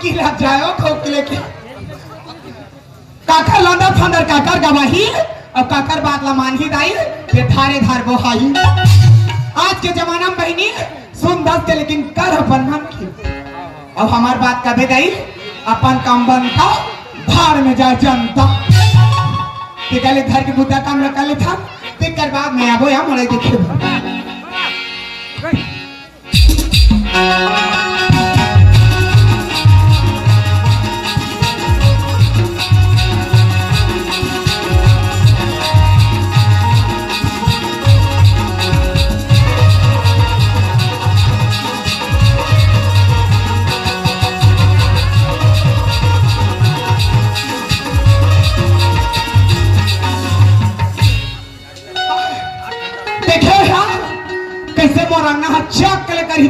की लग जाओ खोखले के काकर लंदा फंदर काकर गवाही और काकर बात ला मान ही दाई ये धारे धार बोहाई। आज के जमाना में बहनी सुन दस के लेकिन कर अपन मन की। अब हमार बात कभी गई अपन काम बनता भाड़ में जाए जनता तिकले घर के बुद्धा काम रख ले था तिकर बाद में आबो या मोरे देखे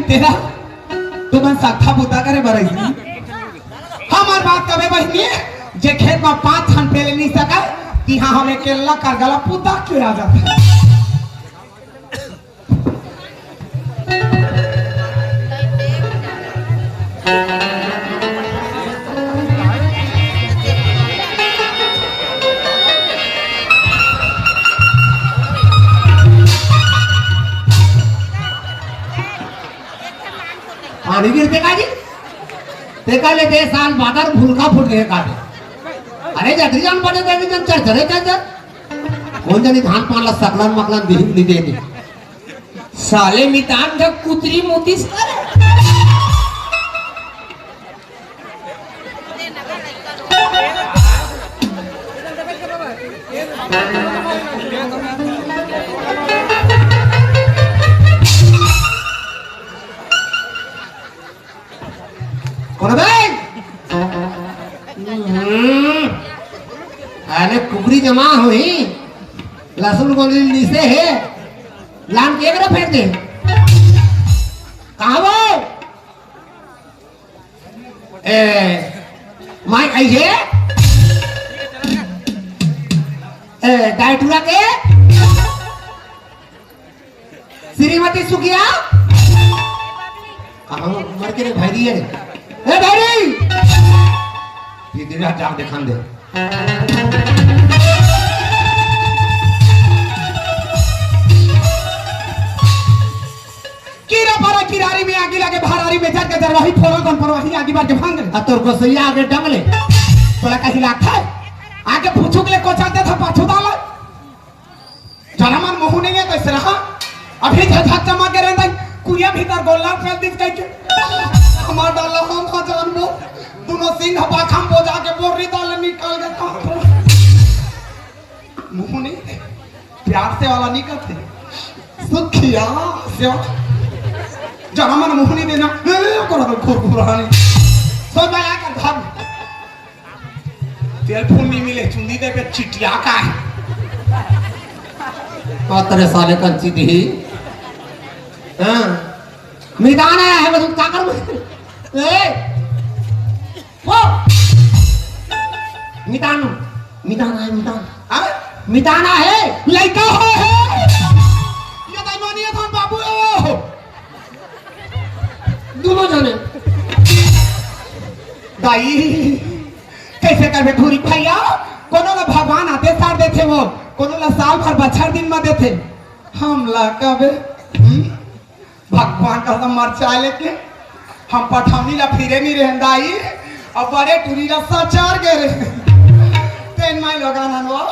तेरा तुमन साथा बुता करे बरई हमार बात कबे बहनी जे खेत में 5 थन पेले नहीं सका कि हां हमें केला कर गला पुता के आ जाता पानी गिरते का जी देखा ले दे साल बादर भूलका फुट गए काटे अरे जत्री जान पड़े दे जन चढ़े चढ़ कौन जानी धान पाला सकलन मकलन दिहिन दी दे साले मितान जब कुतरी मोतीस करे कौन भाई अरे कुकरी जमा हुई लहसुन को नीचे है लान के करा फेंक दे कहाँ वो माई ऐसे डाइटूरा के श्रीमती सुखिया कहाँ मर के रे भाई है ए भाई ये दिन रात जाग दिखान दे कीरा पारा किरारी में आगे लगे भारारी में जग के दरवाही फोड़ा कौन परवाही आगे बार के भांग आ तोर को सही आगे डंगले तोला कहीं लाखा आगे पूछू के लिए कोचाते था पाछू डाला जनामान मोहू नहीं है कैसे रहा अभी झझक चमा के रहता कुया भीतर गोला फेल दिस कह के हमार डाला हम खा जानबो दोनों सिंह पाखम बोझा के बोरी डाल निकाल देता मुंह नहीं प्यार से वाला नहीं करते सुखिया से जहां मन मुंह नहीं देना करो तो खोर पुरानी सो बया कर धर तेल फूल नहीं मिले चुंदी दे पे चिटिया का है तेरे साले कंची दी हां मैदान आया है बस क्या कर ए वो मितान मितान है मितान हां मिताना है लड़का है ये दाइमानी है थान बाबू दोनों जने दाई कैसे करबे धूरी भैया कोनो ला भगवान आते सार देथे वो कोनो ला साल भर बछर दिन में देथे हम ला कबे भगवान का मरचा लेके हम पठावनी ला फिरे नहीं रहंदाई और बड़े टूरी ला सचार गए तेन माई लोगान अनवा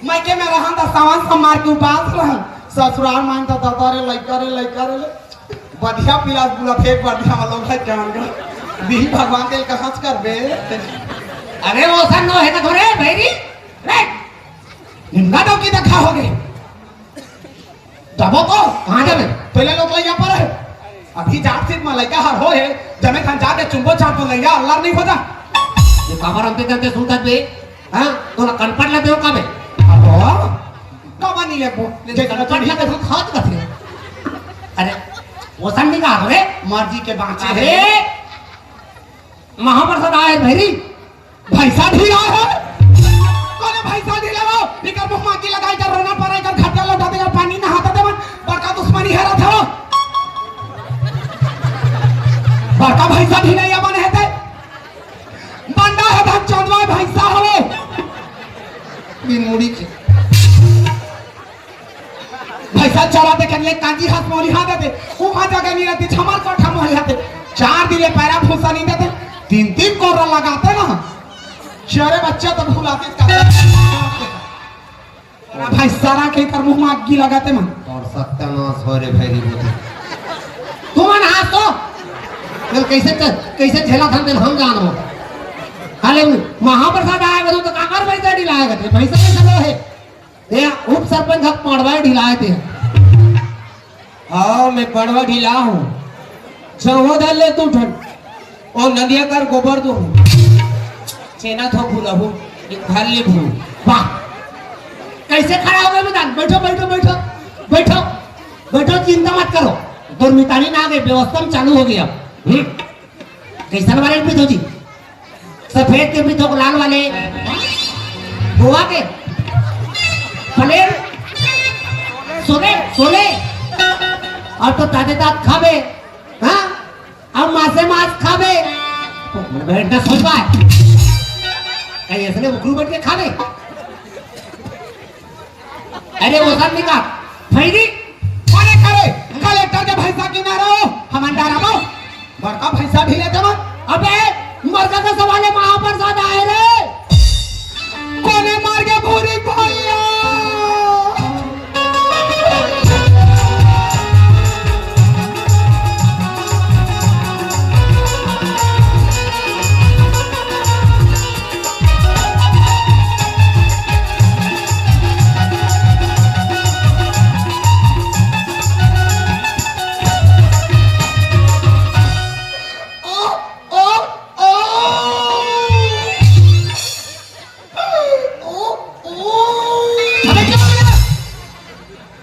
मैं के में रहन दा सावन समार के उपास रहन ससुराल मान दा दादा रे लइका रे बढ़िया पिलास बुला फेक बढ़िया लोग है जान गा दी भगवान के कहां से करबे अरे वो सन नो है ना थोड़े भैरी रे निंदा तो की देखा होगे दबो तो कहां जावे पहले लोग लइया पर है अभी जात सिर्फ मलैका हर हो है जमे खान जाके चुंबो चाप लइया अल्लाह नहीं होता ये कमर हम ते सुनता बे हां तोला कनपट ला देओ काबे अब कब नहीं ले बो जे कनपट ला तो खात कथे अरे वो सन नहीं कहा रे मर्जी के बाँचे अरे महाप्रसाद आए भैरी भैसा ढीला है कौन भैसा ढीला वो निकर मुंह माकी लगाई कर रोना पड़े कर खट्टा लौटा देकर पानी नहाता दे मन बड़का दुश्मनी है रहा था बड़का भैसा ढीला या बने है चौदवा भैंसा हो बिन मुड़ी के भैंसा चला दे के कांजी हाथ मोरी हाथ देते वहां जगह नहीं रहती छमर कोठा मोरी हाथ 4 दिन पैरा भूसा नहीं देते 3-3 कोरा लगाते ना शेरे बच्चे तो भूलाते भाई सारा के कर मुंह में आग लगाते मन और सत्यानाश हो रे भैरी बोते तुम हाथ तो फिर कैसे झेला था हम जानो हाले महाप्रसाद आएगा तो काकर पैसा ढिलाएगा थे पैसा नहीं चलो है ये उप सरपंच हक पड़वाए ढिलाए थे हाँ मैं पड़वा ढिला हूँ चौहो धर ले तू ठन और नदिया कर गोबर दो चेना थो भूला हूँ एक धर ले भूल वाह कैसे खड़ा हो गए मैदान बैठो बैठो बैठो बैठो बैठो चिंता मत करो दो मितानी ना आ गए व्यवस्था में चालू हो गया कैसा वाले पीठो जी सफेद के पीठो लाल वाले गोवा के पलेर सोले सोले और तो ताते तात खाबे हाँ अब मासे मास खाबे बैठना सोच पाए कहीं ऐसे ने उकरू बैठ के खाबे अरे वो सब निकाल फैरी कोने करे कलेक्टर के भैंसा किनारे हो हम अंडारा बो बड़का भैंसा ढीले दे अबे मरका का सवाल है महाप्रसाद आए रे कोने मार के भूरी भैया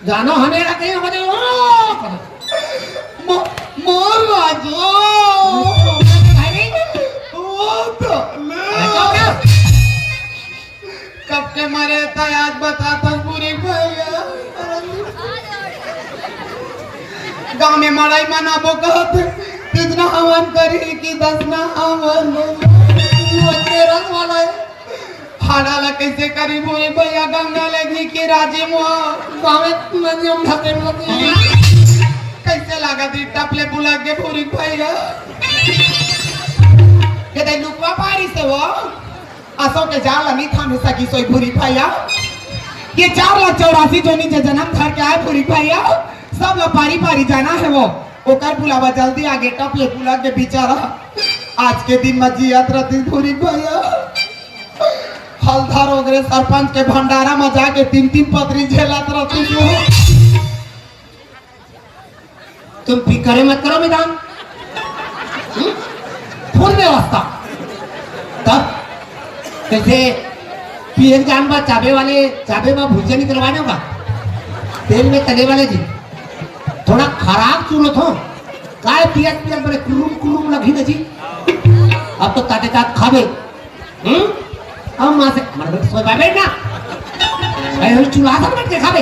जानो हमें कहीं हो गए मोर राजो कब के मरे था याद बताता पूरी भैया गांव में मड़ाई मनाबो कहत इतना हवन करी कि 10 ना हवन रंग वाला है हाड़ा कैसे करी बोले भैया गंगा लगी कि राजे मुआ गाँव में ढके कैसे लगा दी टपले बुला के पूरी भैया के दे लुकवा पारी से वो असो के जाला नहीं था हमेशा की सोई पूरी भैया ये 4,84,000 जो नीचे जन्म धर के आए पूरी भैया सब लोग पारी पारी जाना है वो ओकर बुलावा जल्दी आगे टपले बुला के बिचारा आज के दिन में जियत रहती पूरी भैया हलधर वगैरह सरपंच के भंडारा में जाके 3-3 पत्री झेलत रहती हो तुम फिक्रे मत करो मैदान फुल व्यवस्था तब कैसे पीएम जानवर चाबे में भूजे निकलवाने होगा तेल में तले वाले जी थोड़ा खराब चूल्हो थो काय पियत बड़े कुरुम लगी ना जी अब तो ताते तात खाबे अब मां से हमारे बेटे सोए बैठ ना अरे चूल्हा तक बैठ के खाबे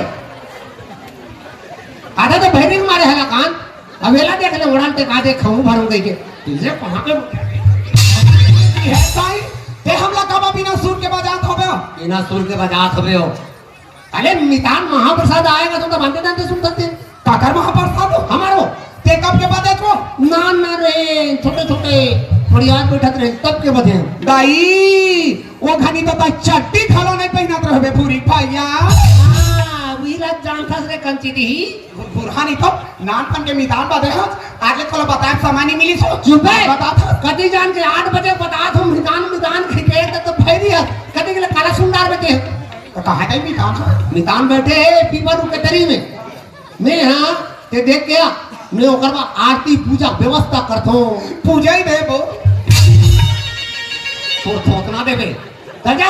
आधा तो बहरी मारे हला कान अवेला देख ले उड़ान ते कादे खाऊं भरूं गई के तुझे कहां पे ये साई ते हमला कबा बिना सुर के बजात होबे बिना सुर के बजात होबे हो अरे मितान महाप्रसाद आएगा तो बनते जानते सुन सकते काकर महाप्रसाद हमारो ते कब के बजे को ना रे छोटे छोटे परिवार बैठत रहे तब के बजे दाई वो घनी तो चट्टी थालो नहीं पहनत रहबे पूरी भैया वीरत जानथस रे कंची दी बुरहानी तो नानपन के मितान बदे हो आगे कोला बताए सामानी मिली सो चुप है बता था कदी जान के 8 बजे बता तुम मितान खिके तो फैरी है कदी के काला सुंदर बैठे तो कहां गई मितान बैठे पीपल के तरी में मैं हां ते देख के मैं ओकर आरती पूजा व्यवस्था करथो पूजा ही देबो तो थोतना देबे जा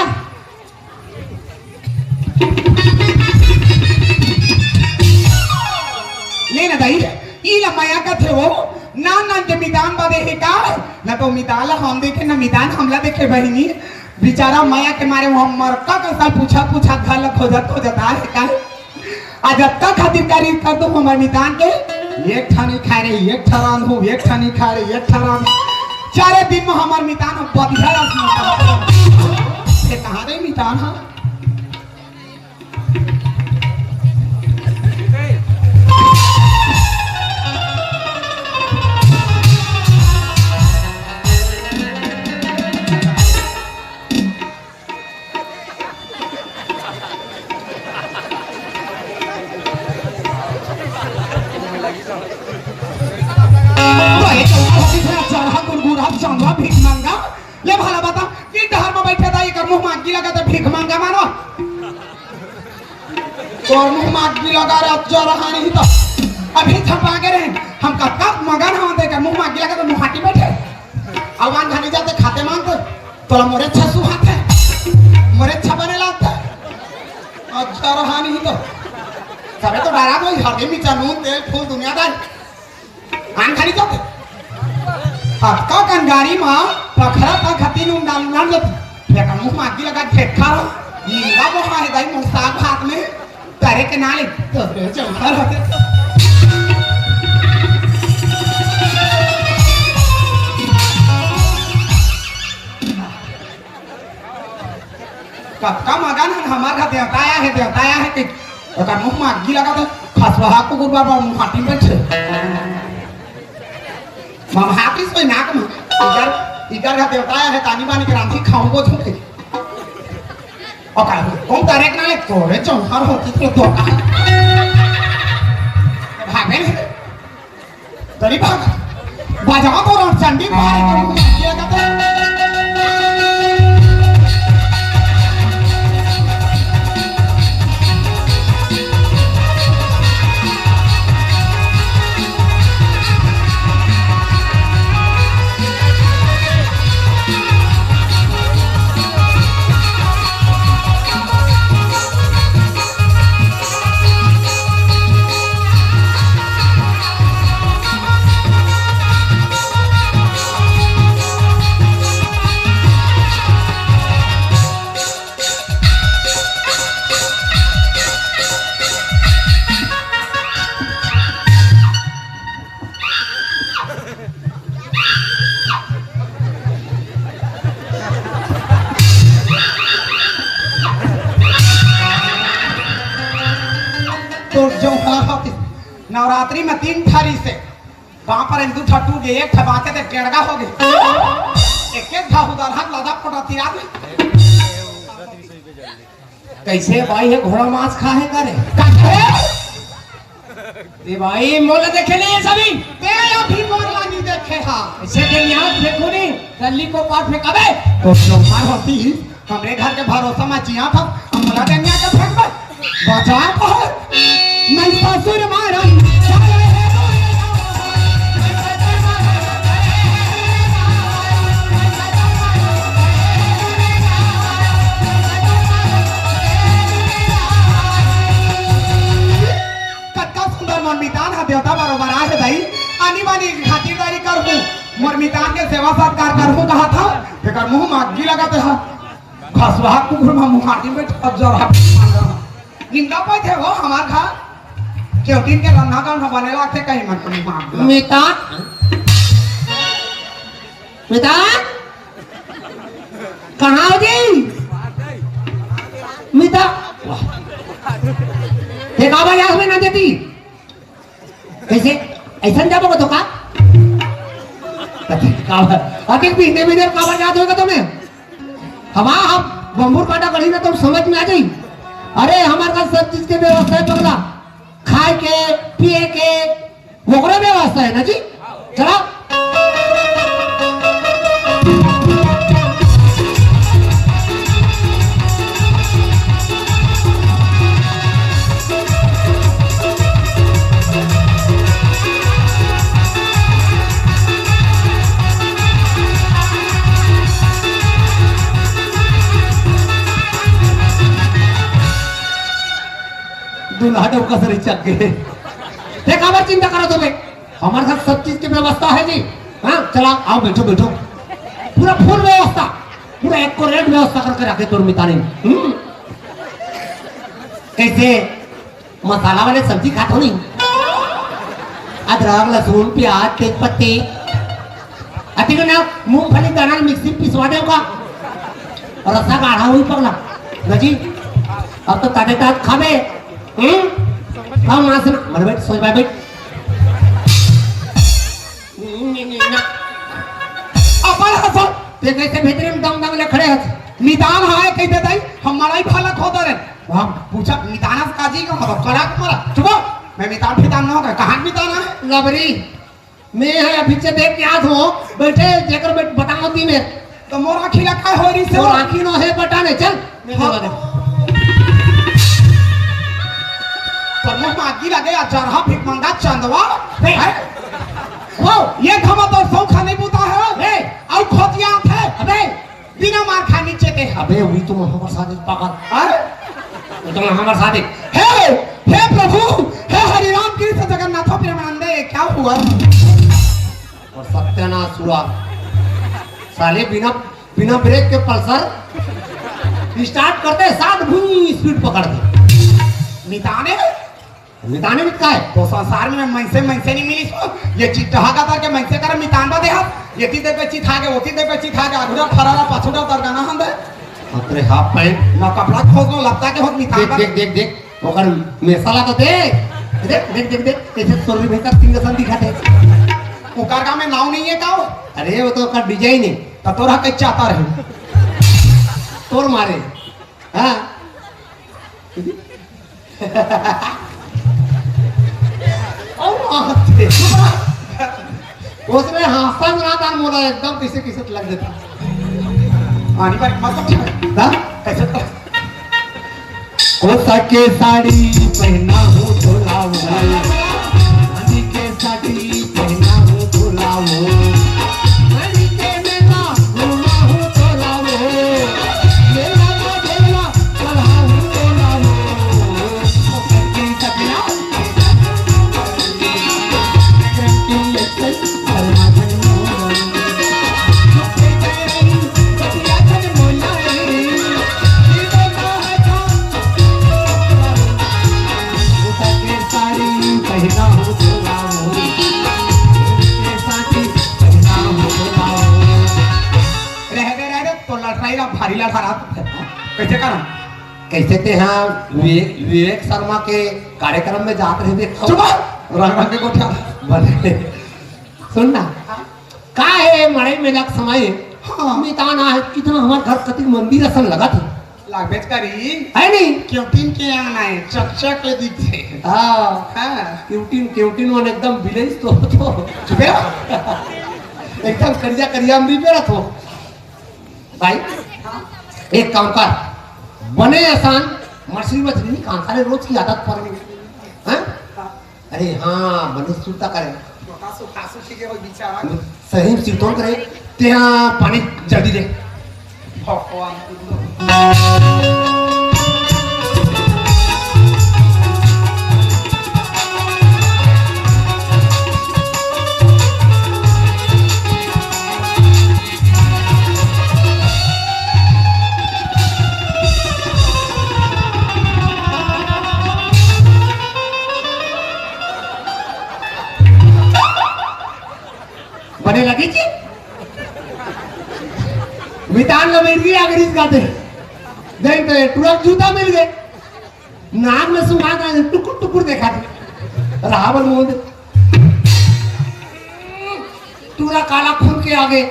लेना दाई ई ला माया का थे वो नान के मितान बदे है का ना तो मिताला हम देखे ना मितान हमला देखे बहिनी बेचारा माया के मारे वो मरका का साल पूछा घर खोजत है का आज तक खातिर करी कर दो हमारे मितान के एक ठानी खा रही एक ठरान हो एक ठानी खा रही एक ठरान चारे दिन में हमार मितान बढ़िया कहाँ दे मितान हाँ भीख मांगा ले भला बता कि डहर में बैठे था एक मुंह मांगी लगा तो भीख मांगा मानो तो मुंह मांगी लगा रहा नहीं तो अभी छपा के रहे हम कब मगन हम देकर मुंह मांगी लगा तो मुहाटी बैठे अवान खाने जाते खाते मांगते तो मोरे छसु हाथे मोरे छपने लगते अच्छा रहा नहीं तो सबे तो डरा कोई हरदे में चनून तेल फूल दुनियादार आन खानी जाते का कंगारी मां पखरा का खतीन उंडाल उंडाल लेकिन मुंह मांगी लगा फेंका नीला वो मारे दाई मुस्ताक हाथ में तारे के नाले तो चलता रहते कक्का मगन हमार का देवता आया है कि अगर मुंह मांगी लगा तो खसवा को गुरबा मुंह हाटी बैठे मामा हाथी सोई नाक में इधर का देवता है तानी बानी के रांधी खाऊं को झूठे और क्या कौन तारे के नाले तोरे चौंकार होती तो दो का भागे नहीं तरी भाग बाजाओ तो रोड चंडी बाहर के ये कहते नवरात्रि में 3 थारी से वहां पर हिंदू ठट्टू गए एक ठबाके ते टेड़गा हो गए एक था उधर हाथ लदा पटा तिरा में कैसे भाई है घोड़ा मांस खा है करे ये भाई मोला देखे नहीं है सभी ते अभी मोला नहीं देखे हां ऐसे के यहां फेंको नहीं गली को पार फेंकाबे तो मार होती हमरे घर के भरोसा में जिया था हम मोला देनिया के फेंक बचा को मैं ससुर मारन मितान हा देवता बरोबर आहे दाई आनी बानी खातिरदारी करहूं मोर मितान के सेवा सत्कार करहूं कहा था एकर मुंह मागी लगाते हा खसवा कुकुर में मुंह हाटी में ठप जरा निंदा पे थे वो हमार खा केवटिन के रन्ना का बने लागते कहीं मत माग मितान मितान कहां हो जी मिता देखा भाई आस में ना देती कैसे ऐसा जाबो तो का अधिक महीने में काबर याद होगा तुम्हें हम बम्बूर काटा करी ना तुम समझ में आ जाई अरे हमारे पास सब चीज के व्यवस्था है पगला खाए के पिए के वगैरह व्यवस्था है ना जी चला दूल्हा डोका सरी चक गए देखा बार चिंता करो तुम्हें हमारे साथ सब चीज की व्यवस्था है जी हाँ चला आओ बैठो बैठो पूरा फुल व्यवस्था पूरा एक्यूरेट व्यवस्था करके रखे तुम मिता ने कैसे मसाला वाले सब्जी खाते हो नहीं अदरक लहसुन प्याज तेज पत्ते अति को ना मूंगफली दाना मिक्सी पिसवा दे का रसा गाढ़ा हुई पगला नजी अब तो ताते तात खाबे खाओ ना से मर बैठ सोच बैठ अपन हसो ते कैसे भीतर में दम दम ले खड़े हस निदान है कहते दाई हमारा ही फलक होता रे वहां पूछा निदाना से काजी का हो कड़ा तुम्हारा चुप मैं मितान फितान ना होगा कहां मितान है लबरी मैं है अभी से देख के आत हो बैठे जेकर बैठ बताओ दी में तो मोर आँखी लखा हो रही से और आंखी नो है बटाने चल मैं हाँ। दे पर मुंह में आगी लगे जरहा भिक मंगा चंदवा हे। है? वो ये खमा तो सौ खाने बुता है हे। और खोतिया थे अबे बिना मार खा नीचे के अबे वही तो हमारे साथ पागल अरे तो हमारे साथ हे हे प्रभु हे हरि राम कृष्ण जगन्नाथ प्रेमानंदे क्या हुआ और सत्यानाश हुआ साले बिना बिना ब्रेक के पल्सर स्टार्ट करते साथ भूमि स्पीड पकड़ दे निदाने निदाने में क्या है तो संसार में मनसे नहीं मिली सो ये चिट्ठा का तर के मनसे कर मितानबा दे हाथ ये ती दे पे चिठा के ओती दे पे चिठा के अधूरा फरारा पाछुड़ा तर गाना हंदे अरे हाफ पैंट ना कपड़ा खोज लो लगता के होत देख मितानबा देख देख देख ओकर मसाला तो देख देख देख देख देख कैसे सोरी भैया सिंगसन दिखाते ओकर का में नाव नहीं है का अरे वो तो ओकर डिजाइन है तो तोरा के चाहता रहे तोर मारे हाँ उसने हाथा ना तान मोला एकदम किसे किसे लग देता आनी बार मतलब हाँ? कैसे कोसा के साड़ी पहना हो धुलाओ हनी के साड़ी पहना हो धुलाओ हनी के मेला घुमा हो धुलाओ मेला का मेला चला हो धुलाओ कोसा के सपना करके लेते शर्मा जन मोहन सतिया जन मोहन पहना हो धुलाओ के साथी पहना हो धुलाओ रह दे तो लड़ाई रा भारी लड़ा रहा कैसे करूं कैसे थे हाँ विवेक शर्मा के कार्यक्रम में जाते रहे देखो चुप रंग के कोठा बने सुनना का है मड़ई में लग समय हाँ। मिताना है कितना हमारे घर कति मंदिर असन लगा था लागबेच करी है नहीं क्यों तीन के आना है चक ले दीजिए हाँ हां क्यूटीन वन एकदम विलेज तो चुपे एकदम करिया करिया अमरी पे रखो भाई एक काम कर बने आसान मछली नहीं खान सारे रोज की आदत पड़ गई हैं अरे हाँ मनुष्य सुनता करे खासु ठीक है बिचारा सही सिरतोन करे त्या पानी जल्दी दे भगवान बने लगी थी मितान लो मिल गई अगर इस गाते देख तो ट्रक जूता मिल गए नाक में सुना था टुकुर टुकुर देखा थे रावण मोहन पूरा काला खून के आगे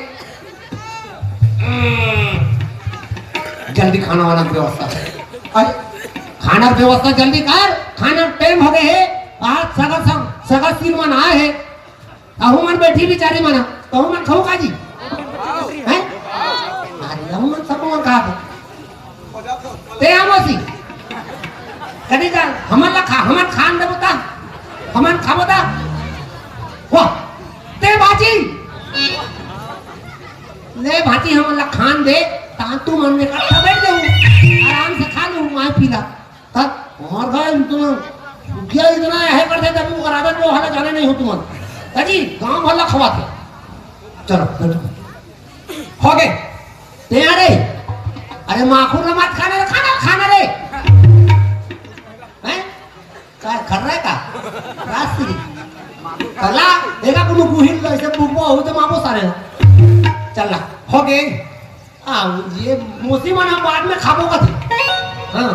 जल्दी खाना वाना की व्यवस्था खाना की व्यवस्था जल्दी कर खाना टाइम हो गए है आज सगा सिर मन आए है अहू मन बैठी बिचारी मना कहू मन खाऊ काजी हैं अरे अहू मन सब मन खा ते आमोसी कदी का हमन खान दे बता हमन खा बता वाह ते भाजी ले भाजी हमन ला खान दे ता तू मन में इकट्ठा बैठ जाऊ आराम से खा लूं मैं पीला तब और गए तुम क्या इतना है करते तब वो आदत वो हाल जाने नहीं हो तुम जी गांव भला खवाते चलो हो गए ते अरे अरे माखून मत खाना रे हैं काय खर रहा का रास्ती कला एका कुनु गुहिल ऐसे बुबो हो तो मामो सारे चल ला हो गए ये मोसी मन हम बाद में खाबो का थे हाँ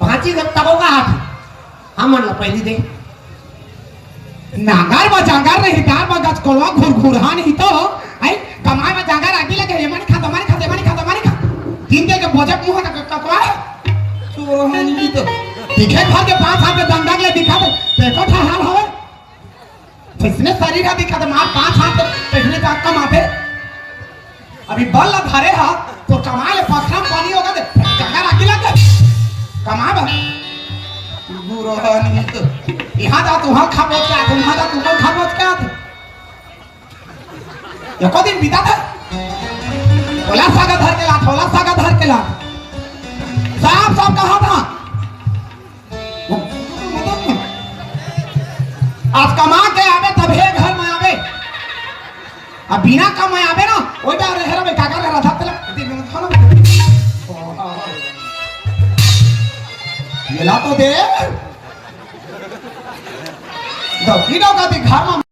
भांची तबो का हाथ हम मन ला पहली दे नागार में जांगार नहीं तार में गच कोलवा घुर घुरहा नहीं तो आई कमाई में जांगार आगे लगे ये माने खा तीन के भोजप मुंह का ककवा चोरहनी तो दिखे भर के 5 हाथ में दंडा के दिखा दे देखो था हाल होवे किसने शरीर है दिखा दे मार 5 हाथ किसने का कमाते अभी बल ला धारे हा तो कमाए पथरा पानी होगा दे जांगार आगे लगे कमा बा गुरहनी तो यहाँ जा तू हाँ खाबो क्या तुम हाँ जा तू हाँ खाबो क्या ये को दिन बीता था थोला सागा धर के ला साहब कहाँ था आज कमा के आवे तभे घर में आवे अब बिना कमाए आवे ना ओइटा रह रहा काका रह रहा था ये ला तो दे घर में